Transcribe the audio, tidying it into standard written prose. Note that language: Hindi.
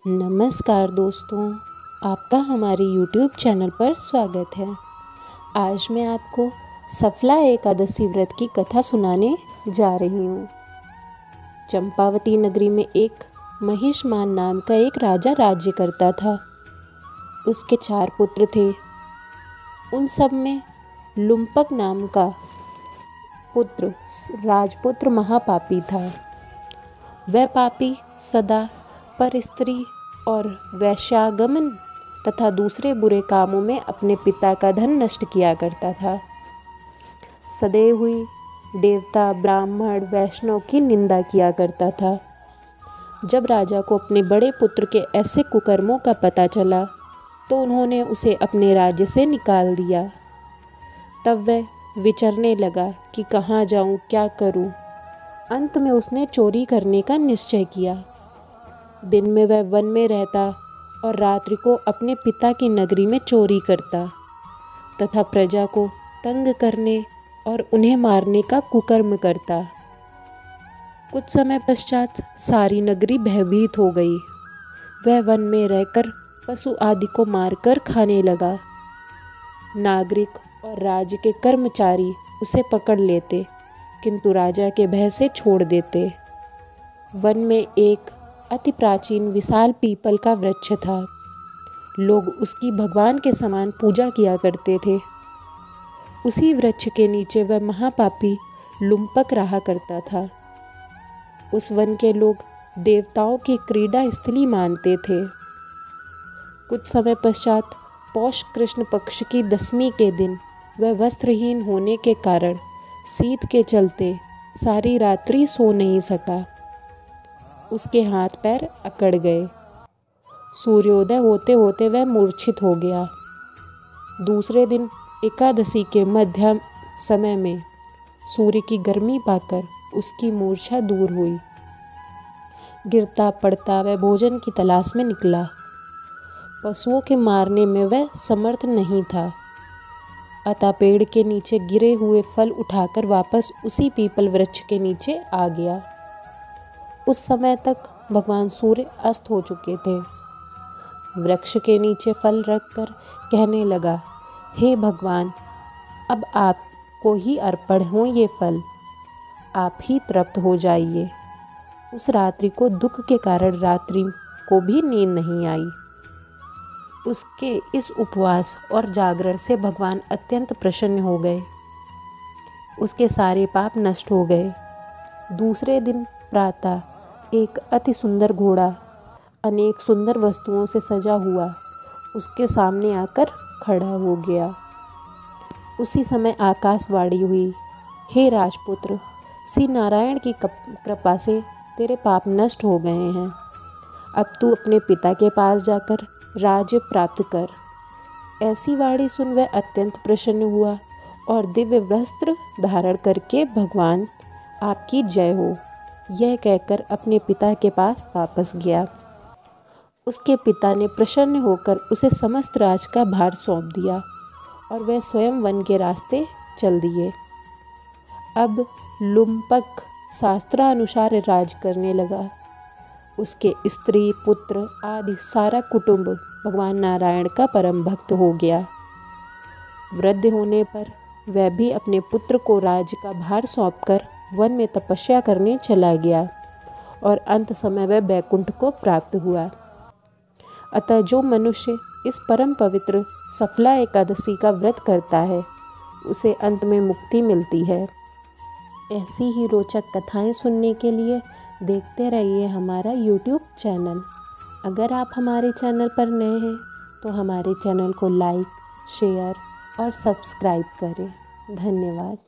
नमस्कार दोस्तों, आपका हमारे YouTube चैनल पर स्वागत है। आज मैं आपको सफला एकादशी व्रत की कथा सुनाने जा रही हूँ। चंपावती नगरी में एक महिषमान नाम का एक राजा राज्य करता था। उसके 4 पुत्र थे। उन सब में लुम्पक नाम का पुत्र राजपुत्र महापापी था। वह पापी सदा पर स्त्री और वैश्यागमन तथा दूसरे बुरे कामों में अपने पिता का धन नष्ट किया करता था। सदैव हुई देवता, ब्राह्मण, वैष्णव की निंदा किया करता था। जब राजा को अपने बड़े पुत्र के ऐसे कुकर्मों का पता चला तो उन्होंने उसे अपने राज्य से निकाल दिया। तब वह विचरने लगा कि कहाँ जाऊँ, क्या करूँ। अंत में उसने चोरी करने का निश्चय किया। दिन में वह वन में रहता और रात्रि को अपने पिता की नगरी में चोरी करता तथा प्रजा को तंग करने और उन्हें मारने का कुकर्म करता। कुछ समय पश्चात सारी नगरी भयभीत हो गई। वह वन में रहकर पशु आदि को मारकर खाने लगा। नागरिक और राज्य के कर्मचारी उसे पकड़ लेते, किंतु राजा के भय से छोड़ देते। वन में एक अति प्राचीन विशाल पीपल का वृक्ष था। लोग उसकी भगवान के समान पूजा किया करते थे। उसी वृक्ष के नीचे वह महापापी लुम्पक रहा करता था। उस वन के लोग देवताओं की क्रीड़ा स्थली मानते थे। कुछ समय पश्चात पौष कृष्ण पक्ष की 10वीं के दिन वह वस्त्रहीन होने के कारण शीत के चलते सारी रात्रि सो नहीं सका। उसके हाथ पैर अकड़ गए। सूर्योदय होते होते वह मूर्छित हो गया। दूसरे दिन एकादशी के मध्य समय में सूर्य की गर्मी पाकर उसकी मूर्छा दूर हुई। गिरता पड़ता वह भोजन की तलाश में निकला। पशुओं के मारने में वह समर्थ नहीं था, अतः पेड़ के नीचे गिरे हुए फल उठाकर वापस उसी पीपल वृक्ष के नीचे आ गया। उस समय तक भगवान सूर्य अस्त हो चुके थे। वृक्ष के नीचे फल रखकर कहने लगा, हे भगवान, अब आपको ही अर्पण हो ये फल, आप ही तृप्त हो जाइए। उस रात्रि को दुख के कारण रात्रि को भी नींद नहीं आई। उसके इस उपवास और जागरण से भगवान अत्यंत प्रसन्न हो गए। उसके सारे पाप नष्ट हो गए। दूसरे दिन प्रातः एक अति सुंदर घोड़ा अनेक सुंदर वस्तुओं से सजा हुआ उसके सामने आकर खड़ा हो गया। उसी समय आकाशवाणी हुई, हे राजपुत्र, श्री नारायण की कृपा से तेरे पाप नष्ट हो गए हैं। अब तू अपने पिता के पास जाकर राज्य प्राप्त कर। ऐसी वाणी सुन वह अत्यंत प्रसन्न हुआ और दिव्य वस्त्र धारण करके भगवान आपकी जय हो यह कहकर अपने पिता के पास वापस गया। उसके पिता ने प्रसन्न होकर उसे समस्त राज का भार सौंप दिया और वह स्वयं वन के रास्ते चल दिए। अब लुम्पक शास्त्रानुसार राज करने लगा। उसके स्त्री, पुत्र आदि सारा कुटुंब भगवान नारायण का परम भक्त हो गया। वृद्ध होने पर वह भी अपने पुत्र को राज्य का भार सौंपकर वन में तपस्या करने चला गया और अंत समय वह बैकुंठ को प्राप्त हुआ। अतः जो मनुष्य इस परम पवित्र सफला एकादशी का व्रत करता है उसे अंत में मुक्ति मिलती है। ऐसी ही रोचक कथाएं सुनने के लिए देखते रहिए हमारा YouTube चैनल। अगर आप हमारे चैनल पर नए हैं तो हमारे चैनल को लाइक, शेयर और सब्सक्राइब करें। धन्यवाद।